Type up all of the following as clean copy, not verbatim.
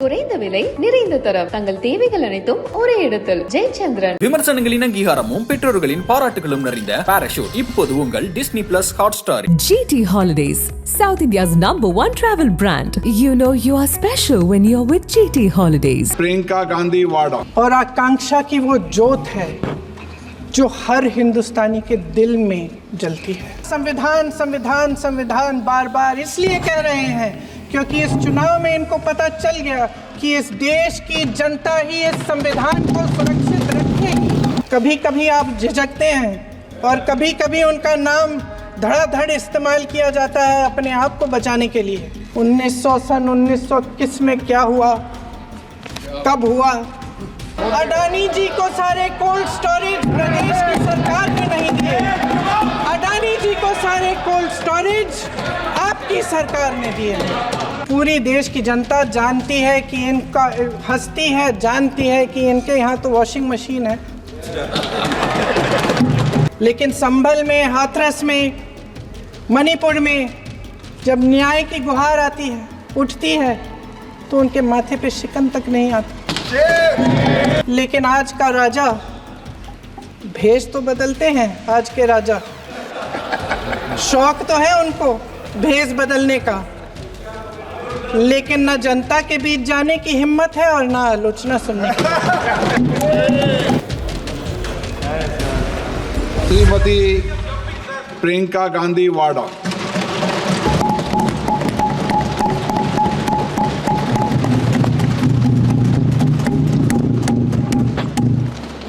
குறைந்த விலை நிறைந்த தரம் தங்கள் தேவைகள் அனைத்தும் ஒரே இடத்தில் ஜெயச்சந்திரன். விமர்சனங்களின் அங்கீகாரமும் பெற்றோர்களின் பாராட்டுகளும் நிறைந்த பாராஷூட் இப்போது உங்கள் Disney plus Hotstar. GT Holidays, South India's #1 travel brand. You know you are special when you're with GT Holidays. Priyanka Gandhi Vadra और आकांक्षा की वो जोत है जो हर हिंदुस्तानी के दिल में जलती है। संविधान संविधान संविधान बार बार इसलिए कह रहे हैं क्योंकि इस चुनाव में इनको पता चल गया कि इस देश की जनता ही इस संविधान को सुरक्षित रखेगी। कभी कभी आप झिझकते हैं और कभी कभी उनका नाम धड़ाधड़ इस्तेमाल किया जाता है अपने आप को बचाने के लिए। 1921 में क्या हुआ, कब हुआ? अडानी जी को सारे कोल्ड स्टोरेज प्रदेश की सरकार ने नहीं दिए। अडानी जी को सारे कोल्ड स्टोरेज आपकी सरकार ने दिए। पूरी देश की जनता जानती है कि इनका हस्ती है, जानती है कि इनके यहाँ तो वॉशिंग मशीन है, लेकिन संभल में, हाथरस में, मणिपुर में जब न्याय की गुहार आती है, उठती है, तो उनके माथे पे शिकन तक नहीं आती। लेकिन आज का राजा, भेष तो बदलते हैं आज के राजा, शौक तो है उनको भेष बदलने का, लेकिन न जनता के बीच जाने की हिम्मत है और ना आलोचना सुनने की। श्रीमती प्रियंका गांधी वाड़ा।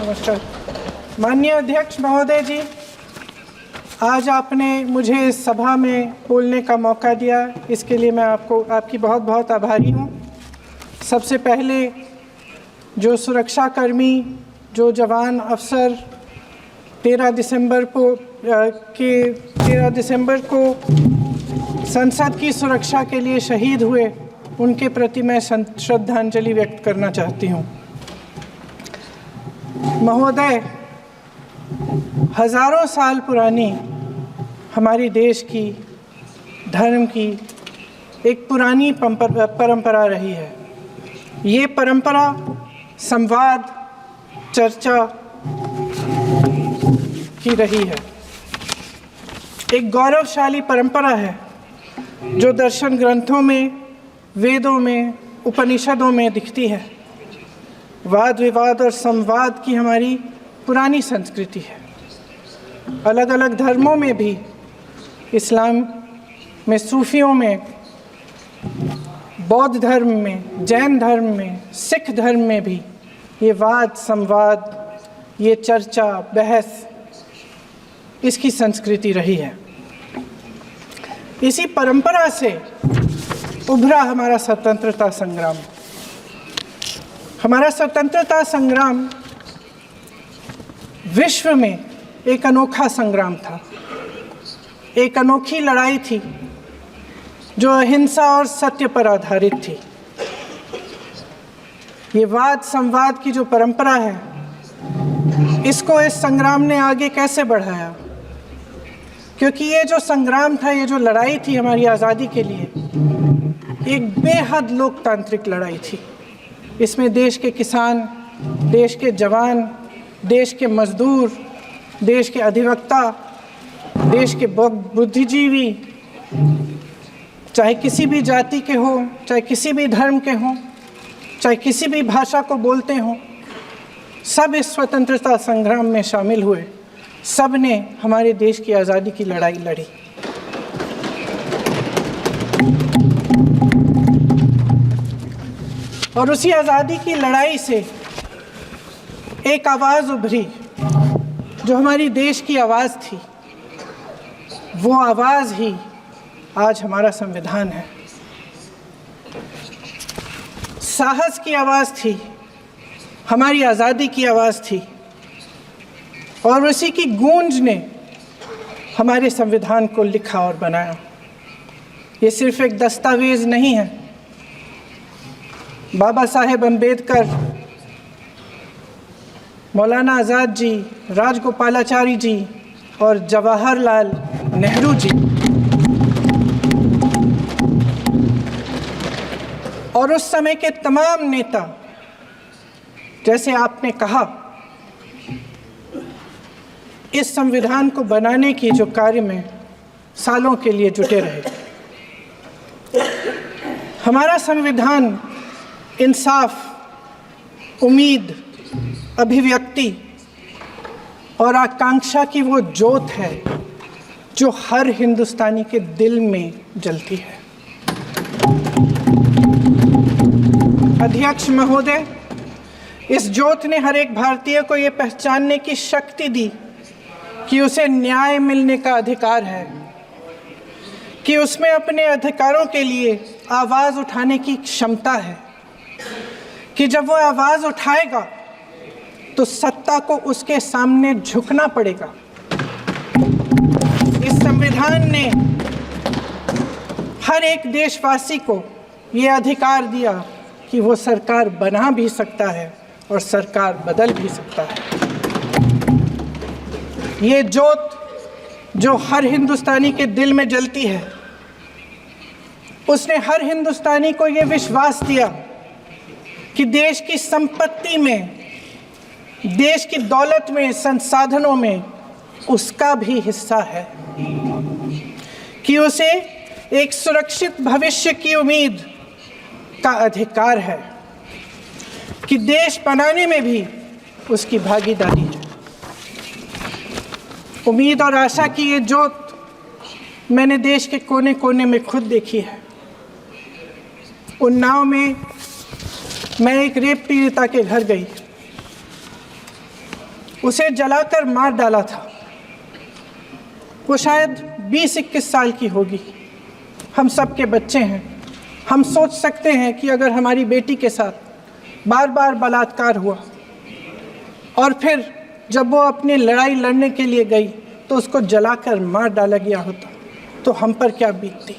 नमस्कार माननीय अध्यक्ष महोदय जी, आज आपने मुझे इस सभा में बोलने का मौका दिया, इसके लिए मैं आपकी बहुत बहुत आभारी हूँ। सबसे पहले जो सुरक्षाकर्मी, जो जवान अफसर 13 दिसंबर को संसद की सुरक्षा के लिए शहीद हुए, उनके प्रति मैं श्रद्धांजलि व्यक्त करना चाहती हूँ। महोदय, हजारों साल पुरानी हमारी देश की, धर्म की एक पुरानी परंपरा रही है। ये परंपरा संवाद, चर्चा की रही है। एक गौरवशाली परंपरा है जो दर्शन ग्रंथों में, वेदों में, उपनिषदों में दिखती है। वाद विवाद और संवाद की हमारी पुरानी संस्कृति है। अलग अलग धर्मों में भी, इस्लाम में, सूफियों में, बौद्ध धर्म में, जैन धर्म में, सिख धर्म में भी ये वाद संवाद, ये चर्चा बहस, इसकी संस्कृति रही है। इसी परंपरा से उभरा हमारा स्वतंत्रता संग्राम। हमारा स्वतंत्रता संग्राम विश्व में एक अनोखा संग्राम था, एक अनोखी लड़ाई थी जो अहिंसा और सत्य पर आधारित थी। ये वाद संवाद की जो परंपरा है, इसको इस संग्राम ने आगे कैसे बढ़ाया? क्योंकि ये जो संग्राम था, ये जो लड़ाई थी हमारी आज़ादी के लिए, एक बेहद लोकतांत्रिक लड़ाई थी। इसमें देश के किसान, देश के जवान, देश के मजदूर, देश के अधिवक्ता, देश के बुद्धिजीवी, चाहे किसी भी जाति के हों, चाहे किसी भी धर्म के हों, चाहे किसी भी भाषा को बोलते हों, सब इस स्वतंत्रता संग्राम में शामिल हुए। सब ने हमारे देश की आज़ादी की लड़ाई लड़ी। और उसी आज़ादी की लड़ाई से एक आवाज़ उभरी जो हमारी देश की आवाज़ थी। वो आवाज़ ही आज हमारा संविधान है। साहस की आवाज़ थी, हमारी आज़ादी की आवाज़ थी, और उसी की गूंज ने हमारे संविधान को लिखा और बनाया। ये सिर्फ एक दस्तावेज़ नहीं है। बाबा साहेब अम्बेडकर, मौलाना आज़ाद जी, राजगोपालाचारी जी और जवाहरलाल नेहरू जी और उस समय के तमाम नेता, जैसे आपने कहा, इस संविधान को बनाने की जो कार्य में सालों के लिए जुटे रहे। हमारा संविधान इंसाफ, उम्मीद, अभिव्यक्ति और आकांक्षा की वो ज्योत है जो हर हिंदुस्तानी के दिल में जलती है। अध्यक्ष महोदय, इस ज्योत ने हर एक भारतीय को ये पहचानने की शक्ति दी कि उसे न्याय मिलने का अधिकार है, कि उसमें अपने अधिकारों के लिए आवाज़ उठाने की क्षमता है, कि जब वो आवाज़ उठाएगा तो सत्ता को उसके सामने झुकना पड़ेगा। इस संविधान ने हर एक देशवासी को ये अधिकार दिया कि वो सरकार बना भी सकता है और सरकार बदल भी सकता है। ये ज्योत जो हर हिंदुस्तानी के दिल में जलती है, उसने हर हिंदुस्तानी को ये विश्वास दिया कि देश की संपत्ति में, देश की दौलत में, संसाधनों में उसका भी हिस्सा है, कि उसे एक सुरक्षित भविष्य की उम्मीद का अधिकार है, कि देश बनाने में भी उसकी भागीदारी है। उम्मीद और आशा की ये ज्योत मैंने देश के कोने कोने में खुद देखी है। उन्नाव में मैं एक रेप पीड़िता के घर गई, उसे जलाकर मार डाला था। वो शायद 20-21 साल की होगी। हम सब के बच्चे हैं। हम सोच सकते हैं कि अगर हमारी बेटी के साथ बार बार बलात्कार हुआ और फिर जब वो अपनी लड़ाई लड़ने के लिए गई तो उसको जलाकर मार डाला गया होता तो हम पर क्या बीतती।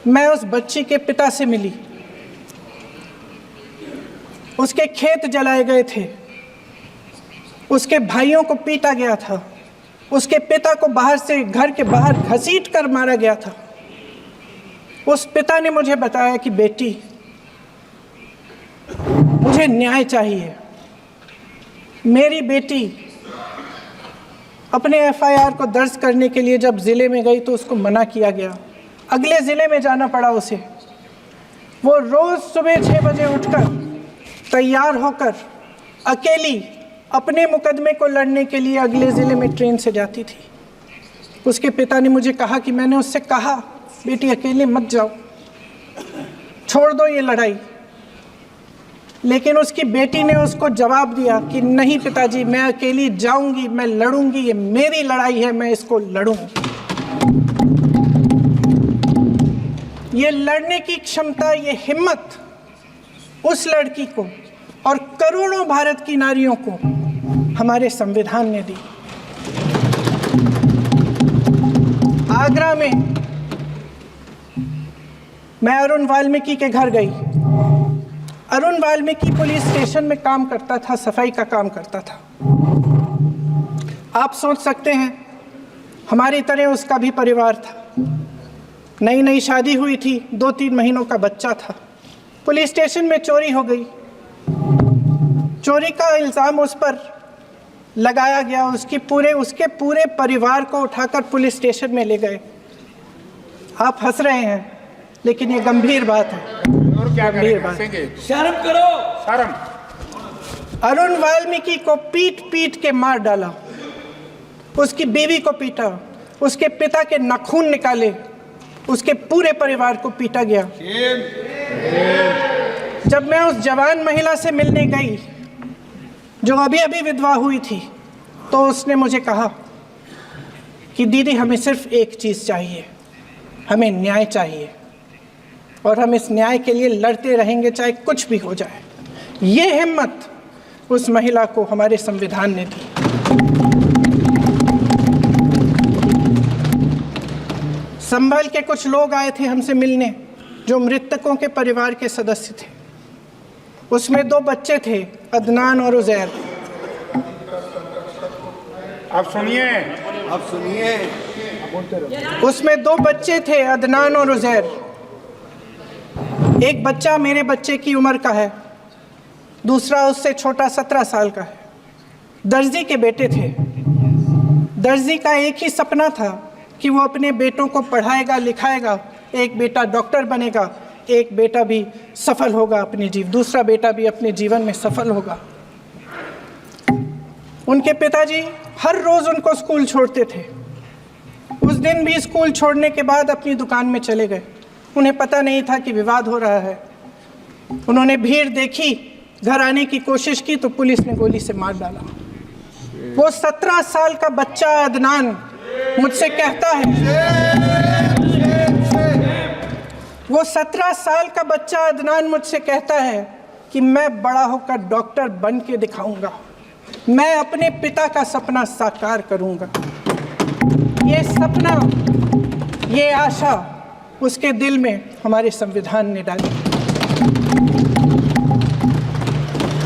मैं उस बच्ची के पिता से मिली। उसके खेत जलाए गए थे, उसके भाइयों को पीटा गया था, उसके पिता को बाहर से, घर के बाहर घसीट कर मारा गया था। उस पिता ने मुझे बताया कि बेटी, मुझे न्याय चाहिए। मेरी बेटी अपने एफआईआर को दर्ज करने के लिए जब ज़िले में गई तो उसको मना किया गया। अगले ज़िले में जाना पड़ा उसे। वो रोज़ सुबह 6 बजे उठकर तैयार होकर अकेली अपने मुकदमे को लड़ने के लिए अगले ज़िले में ट्रेन से जाती थी। उसके पिता ने मुझे कहा कि मैंने उससे कहा, बेटी अकेले मत जाओ, छोड़ दो ये लड़ाई। लेकिन उसकी बेटी ने उसको जवाब दिया कि नहीं पिताजी, मैं अकेली जाऊंगी, मैं लड़ूंगी, ये मेरी लड़ाई है, मैं इसको लड़ूंगी। ये लड़ने की क्षमता, ये हिम्मत उस लड़की को और करोड़ों भारत की नारियों को हमारे संविधान ने दी। आगरा में मैं अरुण वाल्मीकि के घर गई। अरुण वाल्मीकि पुलिस स्टेशन में काम करता था, सफाई का काम करता था। आप सोच सकते हैं हमारी तरह उसका भी परिवार था। नई नई शादी हुई थी, 2-3 महीनों का बच्चा था। पुलिस स्टेशन में चोरी हो गई। चोरी का इल्ज़ाम उस पर लगाया गया। उसके पूरे परिवार को उठाकर पुलिस स्टेशन में ले गए। आप हंस रहे हैं, लेकिन ये गंभीर बात है। और क्या गंभीर बात। शर्म करो, शर्म। अरुण वाल्मीकि को पीट पीट के मार डाला, उसकी बीवी को पीटा, उसके पिता के नाखून निकाले, उसके पूरे परिवार को पीटा गया। जब मैं उस जवान महिला से मिलने गई जो अभी अभी विधवा हुई थी, तो उसने मुझे कहा कि दीदी, हमें सिर्फ एक चीज़ चाहिए, हमें न्याय चाहिए और हम इस न्याय के लिए लड़ते रहेंगे, चाहे कुछ भी हो जाए। ये हिम्मत उस महिला को हमारे संविधान ने दी। संभल के कुछ लोग आए थे हमसे मिलने जो मृतकों के परिवार के सदस्य थे। उसमें 2 बच्चे थे, अदनान और उजैर। आप सुनिए। उसमें 2 बच्चे थे, अदनान और उजैर। एक बच्चा मेरे बच्चे की उम्र का है, दूसरा उससे छोटा 17 साल का है। दर्जी के बेटे थे। दर्जी का एक ही सपना था कि वो अपने बेटों को पढ़ाएगा लिखाएगा, एक बेटा डॉक्टर बनेगा, एक बेटा भी सफल होगा दूसरा बेटा भी अपने जीवन में सफल होगा। उनके पिताजी हर रोज़ उनको स्कूल छोड़ते थे। उस दिन भी स्कूल छोड़ने के बाद अपनी दुकान में चले गए। उन्हें पता नहीं था कि विवाद हो रहा है। उन्होंने भीड़ देखी, घर आने की कोशिश की तो पुलिस ने गोली से मार डाला। वो 17 साल का बच्चा अदनान मुझसे कहता है, वो 17 साल का बच्चा अदनान मुझसे कहता है कि मैं बड़ा होकर डॉक्टर बन के दिखाऊंगा, मैं अपने पिता का सपना साकार करूंगा। ये सपना, ये आशा उसके दिल में हमारे संविधान ने डाली।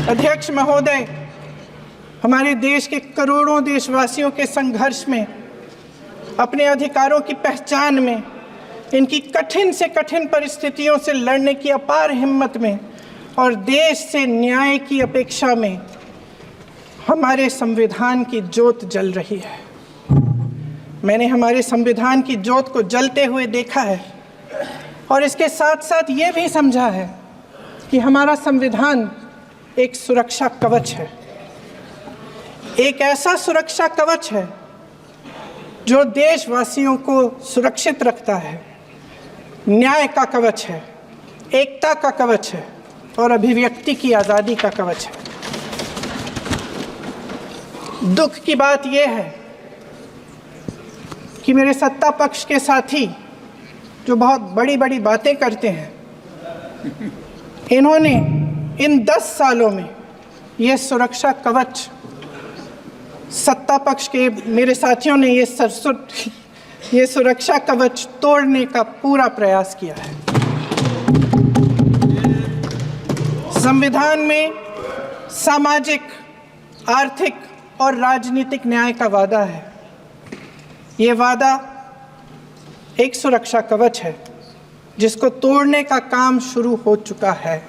अध्यक्ष महोदय, हमारे देश के करोड़ों देशवासियों के संघर्ष में, अपने अधिकारों की पहचान में, इनकी कठिन से कठिन परिस्थितियों से लड़ने की अपार हिम्मत में और देश से न्याय की अपेक्षा में हमारे संविधान की ज्योत जल रही है। मैंने हमारे संविधान की ज्योत को जलते हुए देखा है और इसके साथ साथ ये भी समझा है कि हमारा संविधान एक सुरक्षा कवच है, एक ऐसा सुरक्षा कवच है जो देशवासियों को सुरक्षित रखता है, न्याय का कवच है, एकता का कवच है और अभिव्यक्ति की आज़ादी का कवच है। दुख की बात यह है कि मेरे सत्ता पक्ष के साथी जो बहुत बड़ी बड़ी बातें करते हैं, इन्होंने इन 10 सालों में ये सुरक्षा कवच, सत्ता पक्ष के मेरे साथियों ने ये सुरक्षा कवच तोड़ने का पूरा प्रयास किया है। संविधान में सामाजिक, आर्थिक और राजनीतिक न्याय का वादा है। ये वादा एक सुरक्षा कवच है जिसको तोड़ने का काम शुरू हो चुका है।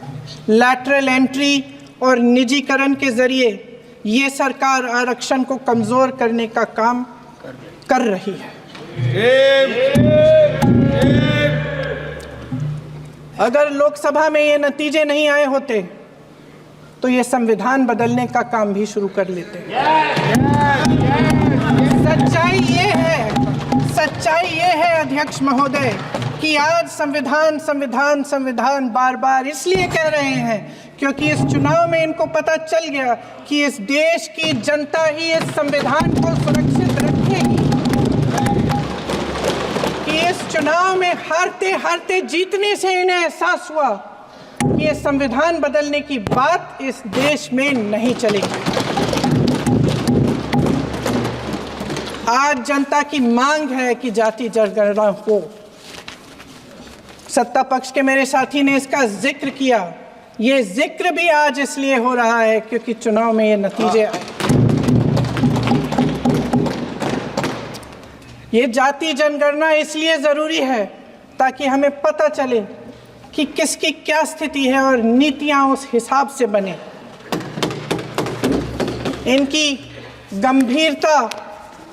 लैटरल एंट्री और निजीकरण के जरिए ये सरकार आरक्षण को कमज़ोर करने का काम कर रही है। अगर लोकसभा में ये नतीजे नहीं आए होते तो ये संविधान बदलने का काम भी शुरू कर लेते। सच्चाई ये है अध्यक्ष महोदय कि आज संविधान बार बार इसलिए कह रहे हैं क्योंकि इस चुनाव में इनको पता चल गया कि इस देश की जनता ही इस संविधान को सुरक्षित रखेगी, कि इस चुनाव में हारते हारते जीतने से इन्हें एहसास हुआ कि ये संविधान बदलने की बात इस देश में नहीं चलेगी। आज जनता की मांग है कि जाति जनगणना हो। सत्ता पक्ष के मेरे साथी ने इसका जिक्र किया। ये जिक्र भी आज इसलिए हो रहा है क्योंकि चुनाव में ये नतीजे आए। ये जाति जनगणना इसलिए ज़रूरी है ताकि हमें पता चले कि किसकी क्या स्थिति है और नीतियां उस हिसाब से बने। इनकी गंभीरता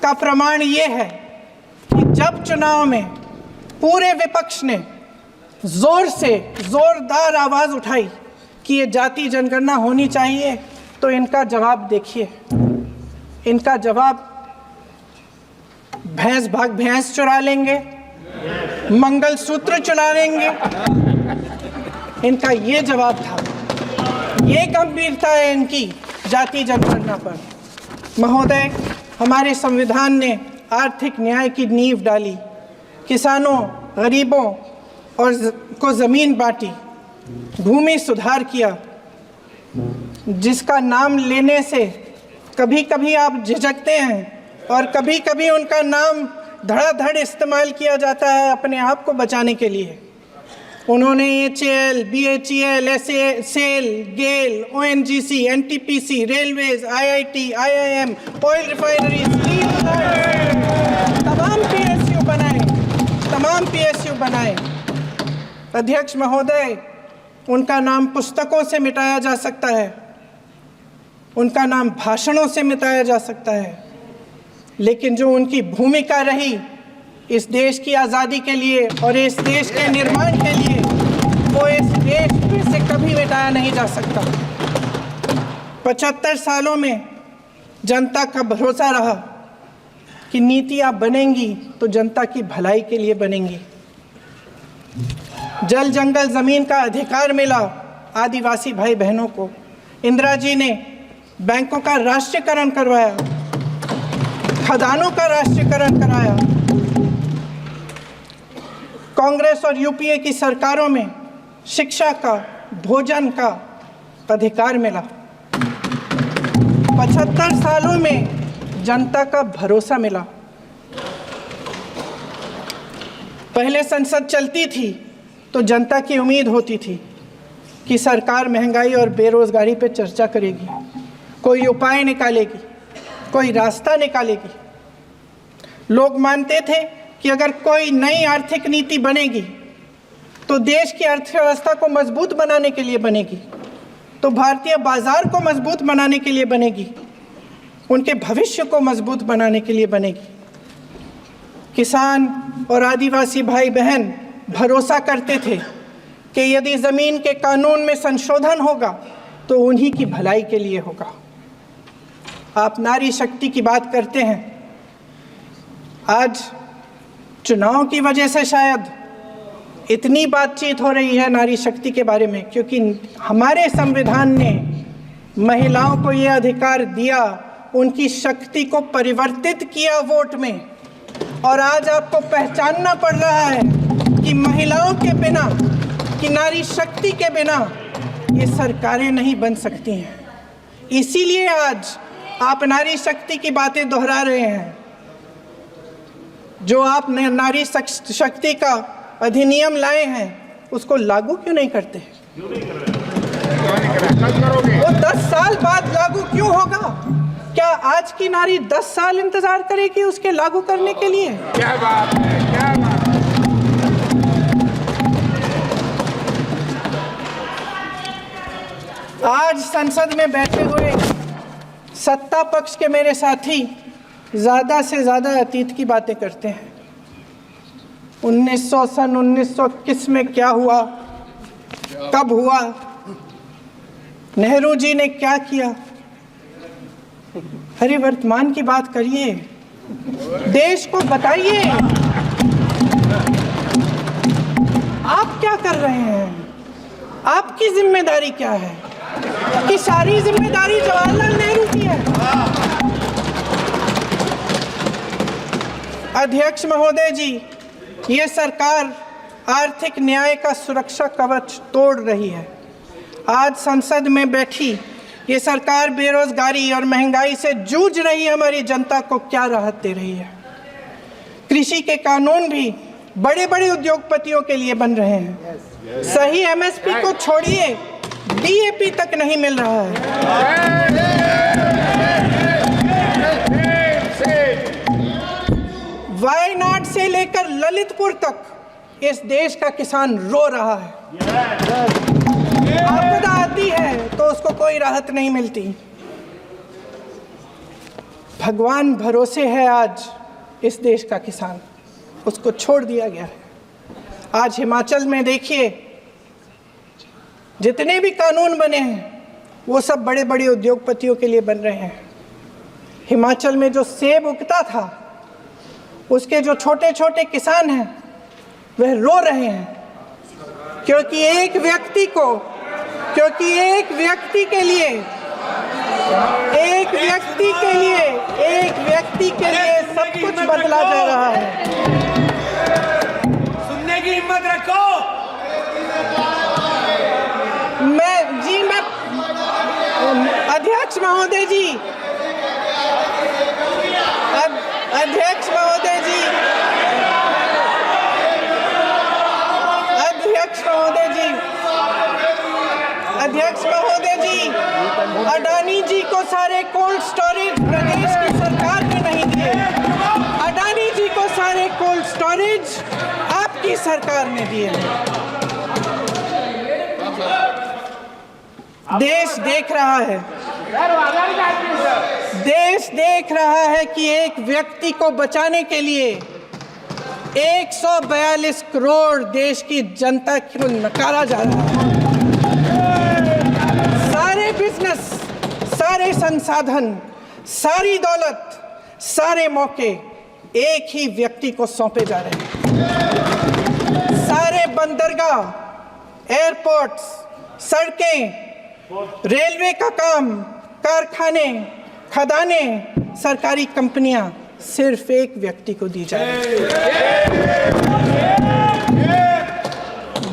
का प्रमाण ये है कि जब चुनाव में पूरे विपक्ष ने जोरदार आवाज़ उठाई कि ये जाति जनगणना होनी चाहिए तो इनका जवाब देखिए। इनका जवाब भैंस चुरा लेंगे, मंगलसूत्र चुरा लेंगे, इनका ये जवाब था। ये गंभीरता है इनकी जाति जनगणना पर। महोदय, हमारे संविधान ने आर्थिक न्याय की नींव डाली, किसानों, गरीबों और को ज़मीन बांटी, भूमि सुधार किया, जिसका नाम लेने से कभी कभी आप झिझकते हैं और कभी कभी उनका नाम धड़ाधड़ इस्तेमाल किया जाता है अपने आप को बचाने के लिए। उन्होंने HAL, BHEL, SAIL, GAIL, ONGC, NTPC, railways, IIT, IIM, oil refinery, तमाम PSU बनाए। अध्यक्ष महोदय, उनका नाम पुस्तकों से मिटाया जा सकता है, उनका नाम भाषणों से मिटाया जा सकता है, लेकिन जो उनकी भूमिका रही इस देश की आज़ादी के लिए और इस देश के निर्माण के लिए, वो इस देश में से कभी मिटाया नहीं जा सकता। 75 सालों में जनता का भरोसा रहा कि नीतियाँ बनेंगी तो जनता की भलाई के लिए बनेंगी। जल जंगल ज़मीन का अधिकार मिला आदिवासी भाई बहनों को। इंदिरा जी ने बैंकों का राष्ट्रीयकरण करवाया, खदानों का राष्ट्रीयकरण कराया। कांग्रेस और यूपीए की सरकारों में शिक्षा का, भोजन का अधिकार मिला। 75 सालों में जनता का भरोसा मिला। पहले संसद चलती थी तो जनता की उम्मीद होती थी कि सरकार महंगाई और बेरोजगारी पर चर्चा करेगी, कोई उपाय निकालेगी, कोई रास्ता निकालेगी। लोग मानते थे कि अगर कोई नई आर्थिक नीति बनेगी तो देश की अर्थव्यवस्था को मजबूत बनाने के लिए बनेगी, तो भारतीय बाजार को मजबूत बनाने के लिए बनेगी, उनके भविष्य को मजबूत बनाने के लिए बनेगी। किसान और आदिवासी भाई बहन भरोसा करते थे कि यदि ज़मीन के कानून में संशोधन होगा तो उन्हीं की भलाई के लिए होगा। आप नारी शक्ति की बात करते हैं। आज चुनाव की वजह से शायद इतनी बातचीत हो रही है नारी शक्ति के बारे में, क्योंकि हमारे संविधान ने महिलाओं को ये अधिकार दिया, उनकी शक्ति को परिवर्तित किया वोट में। और आज आपको पहचानना पड़ रहा है कि महिलाओं के बिना, कि नारी शक्ति के बिना ये सरकारें नहीं बन सकती हैं। इसीलिए आज आप नारी शक्ति की बातें दोहरा रहे हैं। जो आप नारी शक्ति का अधिनियम लाए हैं उसको लागू क्यों नहीं करते? वो 10 साल बाद लागू क्यों होगा? क्या आज की नारी 10 साल इंतजार करेगी उसके लागू करने के लिए? क्या बात है, क्या बात है। आज संसद में बैठे हुए सत्ता पक्ष के मेरे साथी ज़्यादा से ज़्यादा अतीत की बातें करते हैं। 1921 में क्या हुआ, कब हुआ, नेहरू जी ने क्या किया। अरे वर्तमान की बात करिए, देश को बताइए आप क्या कर रहे हैं, आपकी जिम्मेदारी क्या है? कि सारी जिम्मेदारी जवाहरलाल नेहरू की है। अध्यक्ष महोदय जी, ये सरकार आर्थिक न्याय का सुरक्षा कवच तोड़ रही है। आज संसद में बैठी ये सरकार बेरोजगारी और महंगाई से जूझ रही हमारी जनता को क्या राहत दे रही है? कृषि के कानून भी बड़े बड़े उद्योगपतियों के लिए बन रहे हैं। सही एमएसपी को छोड़िए, डीएपी तक नहीं मिल रहा है। वायनाड से लेकर ललितपुर तक इस देश का किसान रो रहा है। आपदा आती है तो उसको कोई राहत नहीं मिलती। भगवान भरोसे है आज इस देश का किसान, उसको छोड़ दिया गया है। आज हिमाचल में देखिए, जितने भी कानून बने हैं वो सब बड़े बड़े उद्योगपतियों के लिए बन रहे हैं। हिमाचल में जो सेब उगता था उसके जो छोटे छोटे किसान हैं वह रो रहे हैं, क्योंकि एक व्यक्ति के लिए सब कुछ बदला जा रहा है। सुनने की हिम्मत रखो। अध्यक्ष महोदय जी, अध्यक्ष महोदय जी, अडानी जी को सारे कोल्ड स्टोरेज प्रदेश की सरकार ने नहीं दिए। अडानी जी को सारे कोल्ड स्टोरेज आपकी सरकार ने दिए। देश देख रहा है, देश देख रहा है कि एक व्यक्ति को बचाने के लिए 142 करोड़ देश की जनता को नकारा जा रहा है। सारे बिजनेस, सारे संसाधन, सारी दौलत, सारे मौके एक ही व्यक्ति को सौंपे जा रहे हैं। सारे बंदरगाह, एयरपोर्ट्स, सड़कें, रेलवे का काम, कारखाने, खदाने, सरकारी कंपनियां सिर्फ एक व्यक्ति को दी जा रही है।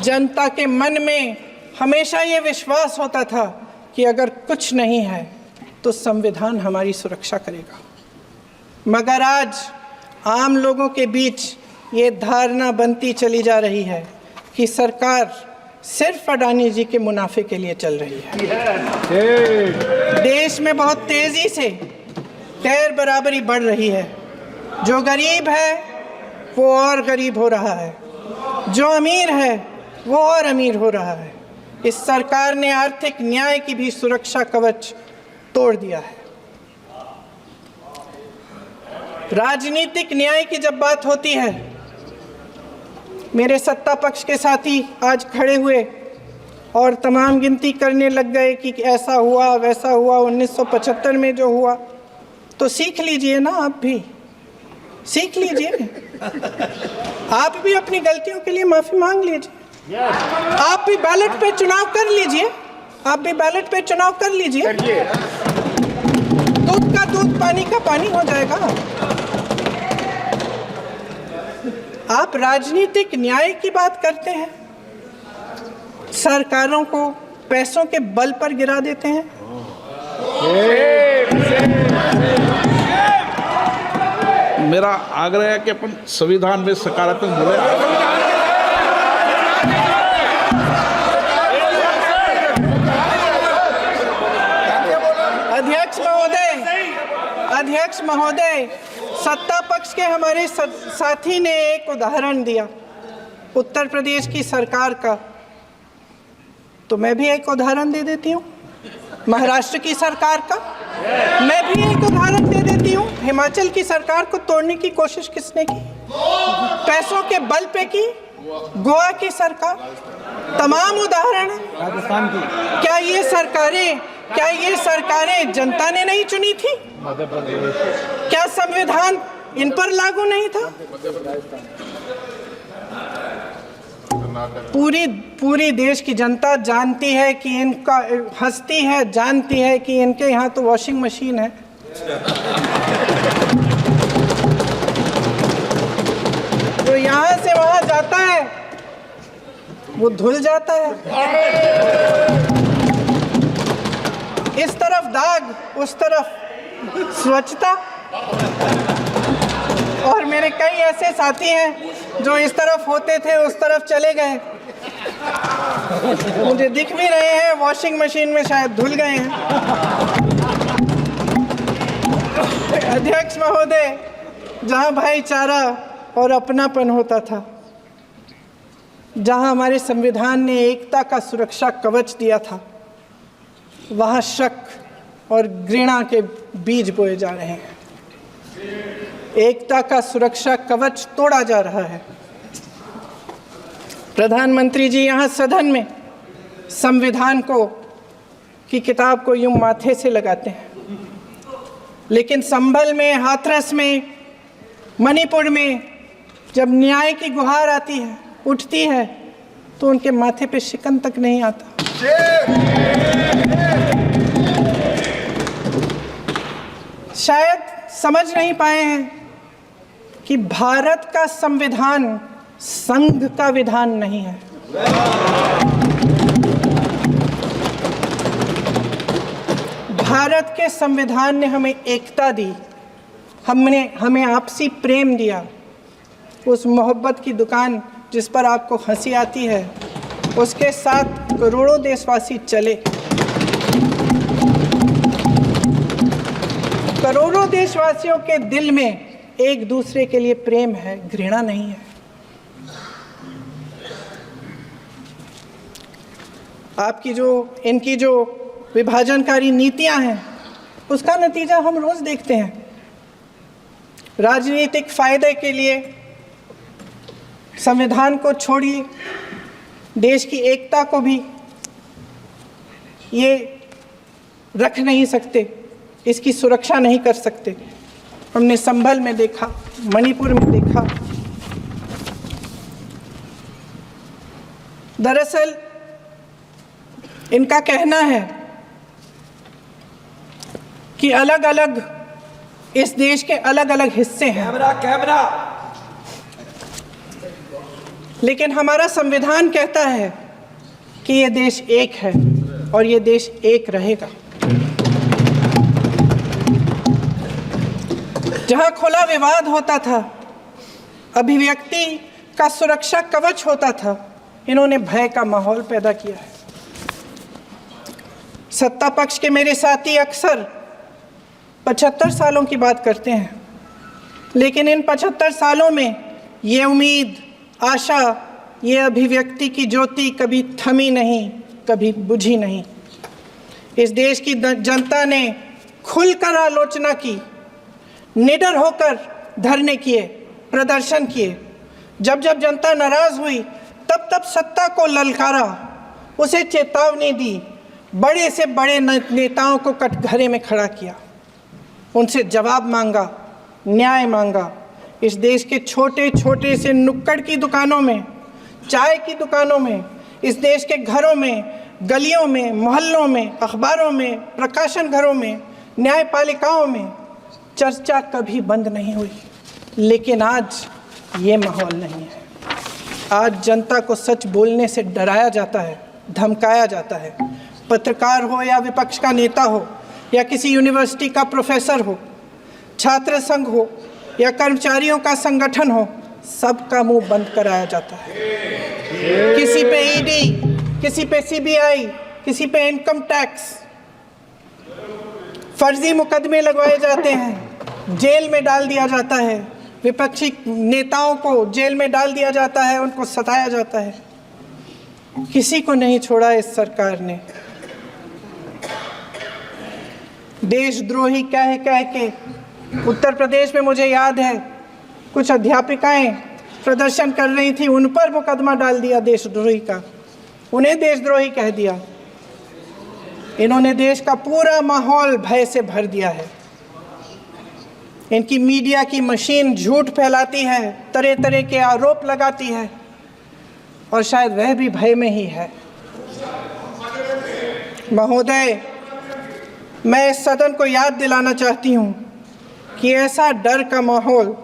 जनता के मन में हमेशा ये विश्वास होता था कि अगर कुछ नहीं है तो संविधान हमारी सुरक्षा करेगा, मगर आज आम लोगों के बीच ये धारणा बनती चली जा रही है कि सरकार सिर्फ अडानी जी के मुनाफे के लिए चल रही है। देश में बहुत तेजी से गैर बराबरी बढ़ रही है। जो गरीब है वो और गरीब हो रहा है, जो अमीर है वो और अमीर हो रहा है। इस सरकार ने आर्थिक न्याय की भी सुरक्षा कवच तोड़ दिया है। राजनीतिक न्याय की जब बात होती है, मेरे सत्ता पक्ष के साथी आज खड़े हुए और तमाम गिनती करने लग गए कि ऐसा हुआ वैसा हुआ, 1975 में जो हुआ, तो सीख लीजिए ना, आप भी सीख लीजिए, आप भी अपनी गलतियों के लिए माफी मांग लीजिए, आप भी बैलेट पे चुनाव कर लीजिए, आप भी बैलेट पे चुनाव कर लीजिए, दूध का दूध पानी का पानी हो जाएगा। आप राजनीतिक न्याय की बात करते हैं, सरकारों को पैसों के बल पर गिरा देते हैं। मेरा आग्रह है कि अपन संविधान में सकारात्मक बोले। अध्यक्ष महोदय, सत्ता पक्ष के हमारे साथी ने एक उदाहरण दिया उत्तर प्रदेश की सरकार का, तो मैं भी एक उदाहरण दे देती हूँ महाराष्ट्र की सरकार का, मैं भी एक उदाहरण दे देती हूँ हिमाचल की सरकार को तोड़ने की कोशिश किसने की, पैसों के बल पे की, गोवा की सरकार, तमाम उदाहरण राजस्थान की। क्या ये सरकारें जनता ने नहीं चुनी थी? क्या संविधान इन पर लागू नहीं था? पूरी देश की जनता जानती है कि इनका हंसती है, जानती है कि इनके यहाँ तो वॉशिंग मशीन है। तो यहाँ से वहाँ जाता है वो धुल जाता है, इस तरफ दाग, उस तरफ स्वच्छता। और मेरे कई ऐसे साथी हैं जो इस तरफ होते थे उस तरफ चले गए, मुझे दिख भी रहे हैं, वॉशिंग मशीन में शायद धुल गए हैं। अध्यक्ष महोदय, जहां भाईचारा और अपनापन होता था, जहां हमारे संविधान ने एकता का सुरक्षा कवच दिया था, वहां शक और घृणा के बीज बोए जा रहे हैं। एकता का सुरक्षा कवच तोड़ा जा रहा है। प्रधानमंत्री जी यहाँ सदन में संविधान की किताब को यूं माथे से लगाते हैं, लेकिन संभल में, हाथरस में, मणिपुर में जब न्याय की गुहार आती है, उठती है, तो उनके माथे पे शिकन तक नहीं आता। शायद समझ नहीं पाए हैं कि भारत का संविधान संघ का विधान नहीं है। भारत के संविधान ने हमें एकता दी, हमें आपसी प्रेम दिया। उस मोहब्बत की दुकान जिस पर आपको हंसी आती है, उसके साथ करोड़ों देशवासी चले। करोड़ों देशवासियों के दिल में एक दूसरे के लिए प्रेम है, घृणा नहीं है। इनकी जो विभाजनकारी नीतियां हैं, उसका नतीजा हम रोज देखते हैं। राजनीतिक फायदे के लिए संविधान को छोड़िए, देश की एकता को भी ये रख नहीं सकते, इसकी सुरक्षा नहीं कर सकते। हमने संभल में देखा, मणिपुर में देखा। दरअसल इनका कहना है कि अलग अलग इस देश के अलग अलग हिस्से हैं, लेकिन हमारा संविधान कहता है कि ये देश एक है और ये देश एक रहेगा। जहां खुला विवाद होता था, अभिव्यक्ति का सुरक्षा कवच होता था, इन्होंने भय का माहौल पैदा किया है। सत्ता पक्ष के मेरे साथी अक्सर 75 सालों की बात करते हैं, लेकिन इन 75 सालों में ये उम्मीद, आशा, ये अभिव्यक्ति की ज्योति कभी थमी नहीं, कभी बुझी नहीं। इस देश की जनता ने खुलकर आलोचना की, निडर होकर धरने किए, प्रदर्शन किए। जब जब जनता नाराज हुई, तब तब सत्ता को ललकारा, उसे चेतावनी दी, बड़े से बड़े नेताओं को कटघरे में खड़ा किया, उनसे जवाब मांगा, न्याय मांगा। इस देश के छोटे छोटे से नुक्कड़ की दुकानों में, चाय की दुकानों में, इस देश के घरों में, गलियों में, मोहल्लों में, अखबारों में, प्रकाशन घरों में, न्यायपालिकाओं में चर्चा कभी बंद नहीं हुई। लेकिन आज ये माहौल नहीं है। आज जनता को सच बोलने से डराया जाता है, धमकाया जाता है। पत्रकार हो या विपक्ष का नेता हो या किसी यूनिवर्सिटी का प्रोफेसर हो, छात्र संघ हो या कर्मचारियों का संगठन हो, सबका मुंह बंद कराया जाता है। किसी पे ईडी, किसी पे सीबीआई, किसी पे इनकम टैक्स, फर्जी मुकदमे लगवाए जाते हैं, जेल में डाल दिया जाता है। विपक्षी नेताओं को जेल में डाल दिया जाता है, उनको सताया जाता है। किसी को नहीं छोड़ा इस सरकार ने। देशद्रोही कह के उत्तर प्रदेश में मुझे याद है कुछ अध्यापिकाएं प्रदर्शन कर रही थी, उन पर मुकदमा डाल दिया देशद्रोही का, उन्हें देशद्रोही कह दिया। इन्होंने देश का पूरा माहौल भय से भर दिया है। इनकी मीडिया की मशीन झूठ फैलाती है, तरह तरह के आरोप लगाती है, और शायद वह भी भय में ही है। महोदय, मैं इस सदन को याद दिलाना चाहती हूँ कि ऐसा डर का माहौल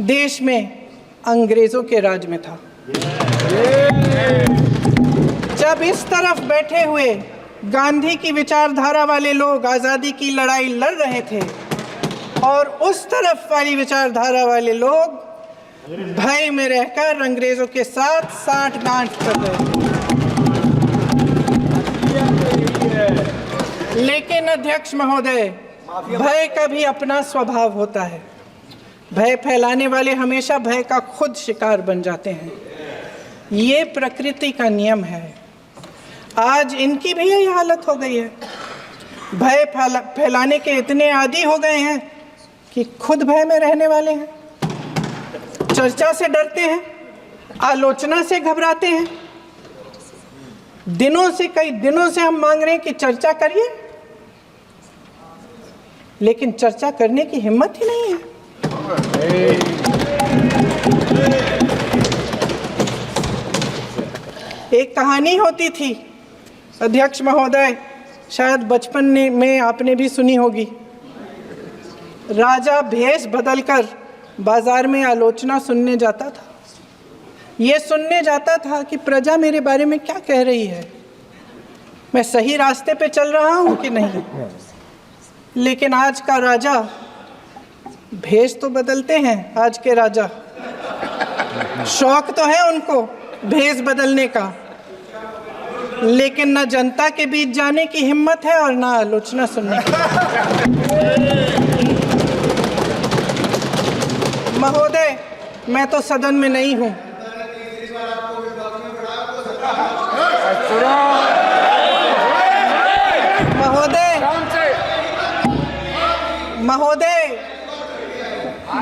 देश में अंग्रेज़ों के राज में था। जब इस तरफ बैठे हुए गांधी की विचारधारा वाले लोग आज़ादी की लड़ाई लड़ रहे थे और उस तरफ वाली विचारधारा वाले लोग भय में रहकर अंग्रेज़ों के साथ साठ-गांठ कर रहे थे। लेकिन अध्यक्ष महोदय, भय का भी अपना स्वभाव होता है। भय फैलाने वाले हमेशा भय का खुद शिकार बन जाते हैं। ये प्रकृति का नियम है। आज इनकी भी यही हालत हो गई है। भय फैलाने के इतने आदी हो गए हैं कि खुद भय में रहने वाले हैं। चर्चा से डरते हैं, आलोचना से घबराते हैं। कई दिनों से हम मांग रहे हैं कि चर्चा करिए, लेकिन चर्चा करने की हिम्मत ही नहीं है। एक कहानी होती थी अध्यक्ष महोदय, शायद बचपन में आपने भी सुनी होगी। राजा भेष बदलकर बाजार में आलोचना सुनने जाता था। ये सुनने जाता था कि प्रजा मेरे बारे में क्या कह रही है, मैं सही रास्ते पे चल रहा हूँ कि नहीं। लेकिन आज का राजा, भेष तो बदलते हैं आज के राजा, शौक तो है उनको भेष बदलने का, लेकिन न जनता के बीच जाने की हिम्मत है और ना आलोचना सुनने की। महोदय, मैं तो सदन में नहीं हूँ।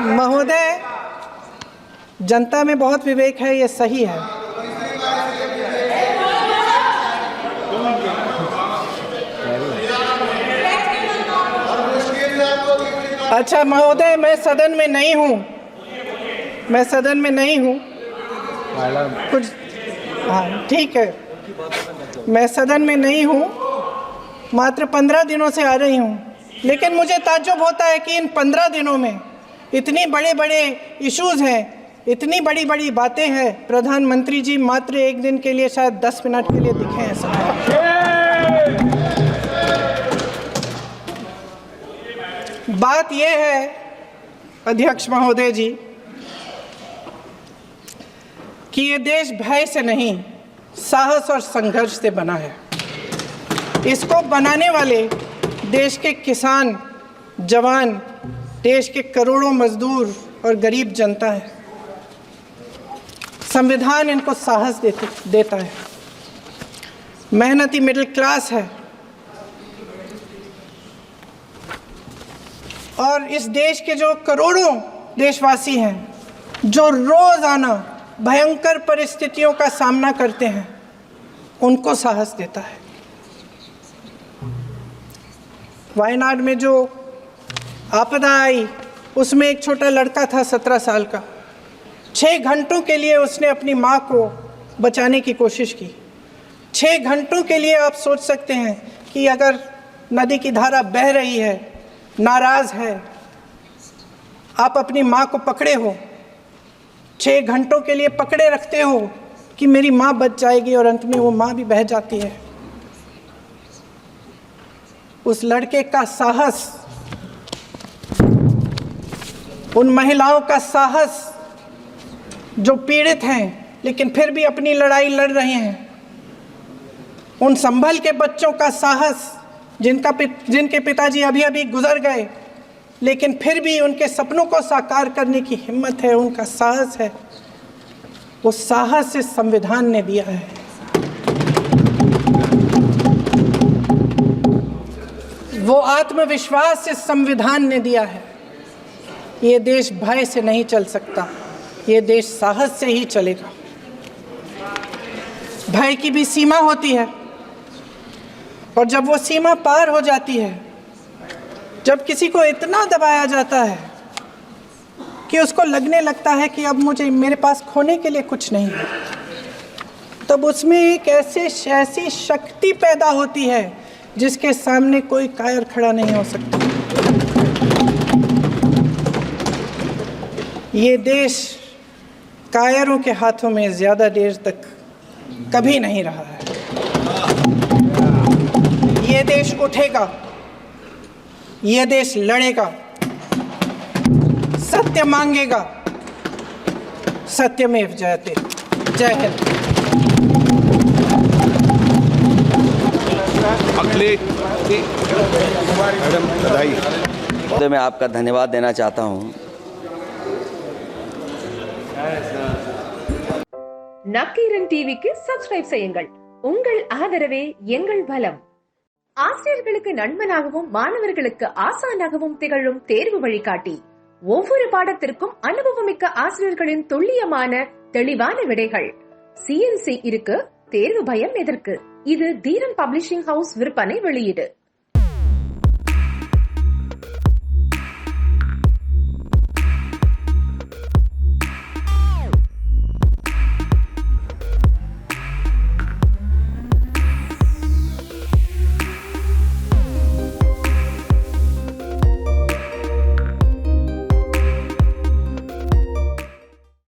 महोदय, जनता में बहुत विवेक है, ये सही है। अच्छा महोदय, मैं सदन में नहीं हूँ, कुछ हाँ ठीक है, मैं सदन में नहीं हूँ, मात्र 15 दिनों से आ रही हूँ, लेकिन मुझे ताज्जुब होता है कि इन 15 दिनों में इतनी बड़े इश्यूज हैं, इतनी बड़ी बातें हैं, प्रधानमंत्री जी मात्र एक दिन के लिए शायद 10 मिनट के लिए दिखे हैं सब। बात यह है अध्यक्ष महोदय जी कि ये देश भय से नहीं, साहस और संघर्ष से बना है। इसको बनाने वाले देश के किसान, जवान, देश के करोड़ों मजदूर और गरीब जनता है। संविधान इनको साहस देता है। मेहनती मिडिल क्लास है और इस देश के जो करोड़ों देशवासी हैं, जो रोजाना भयंकर परिस्थितियों का सामना करते हैं, उनको साहस देता है। वायनाड में जो आपदा आई, उसमें एक छोटा लड़का था 17 साल का। 6 घंटों के लिए उसने अपनी माँ को बचाने की कोशिश की। 6 घंटों के लिए आप सोच सकते हैं कि अगर नदी की धारा बह रही है, नाराज है, आप अपनी माँ को पकड़े हो, 6 घंटों के लिए पकड़े रखते हो कि मेरी माँ बच जाएगी, और अंत में वो माँ भी बह जाती है। उस लड़के का साहस, उन महिलाओं का साहस जो पीड़ित हैं लेकिन फिर भी अपनी लड़ाई लड़ रहे हैं, उन संभल के बच्चों का साहस जिनके पिताजी अभी गुजर गए लेकिन फिर भी उनके सपनों को साकार करने की हिम्मत है, उनका साहस है, वो साहस से संविधान ने दिया है। वो आत्मविश्वास से संविधान ने दिया है। ये देश भय से नहीं चल सकता, ये देश साहस से ही चलेगा। भय की भी सीमा होती है, और जब वो सीमा पार हो जाती है, जब किसी को इतना दबाया जाता है कि उसको लगने लगता है कि अब मेरे पास खोने के लिए कुछ नहीं है, तब उसमें एक ऐसी शक्ति पैदा होती है जिसके सामने कोई कायर खड़ा नहीं हो सकता। ये देश कायरों के हाथों में ज़्यादा देर तक कभी नहीं रहा है। ये देश उठेगा, ये देश लड़ेगा, सत्य मांगेगा, सत्यमेव जयते। जय हिंद। मैडम बधाई। तो मैं आपका धन्यवाद देना चाहता हूँ। நக்கீரன் டிவிக்கு சப்ஸ்கிரைப் செய்யுங்கள். உங்கள் ஆதரவே எங்கள் பலம். ஆசிரியர்களுக்கு நண்பனாகவும் மாணவர்களுக்கு ஆசானாகவும் திகழும் தேர்வு வழிகாட்டி. ஒவ்வொரு பாடத்திற்கும் அனுபவமிக்க ஆசிரியர்களின் துல்லியமான தெளிவான விடைகள். CNC இருக்கு, தேர்வு பயம் எதற்கு? இது தீரன் பப்ளிஷிங் ஹவுஸ் விற்பனை வெளியீடு.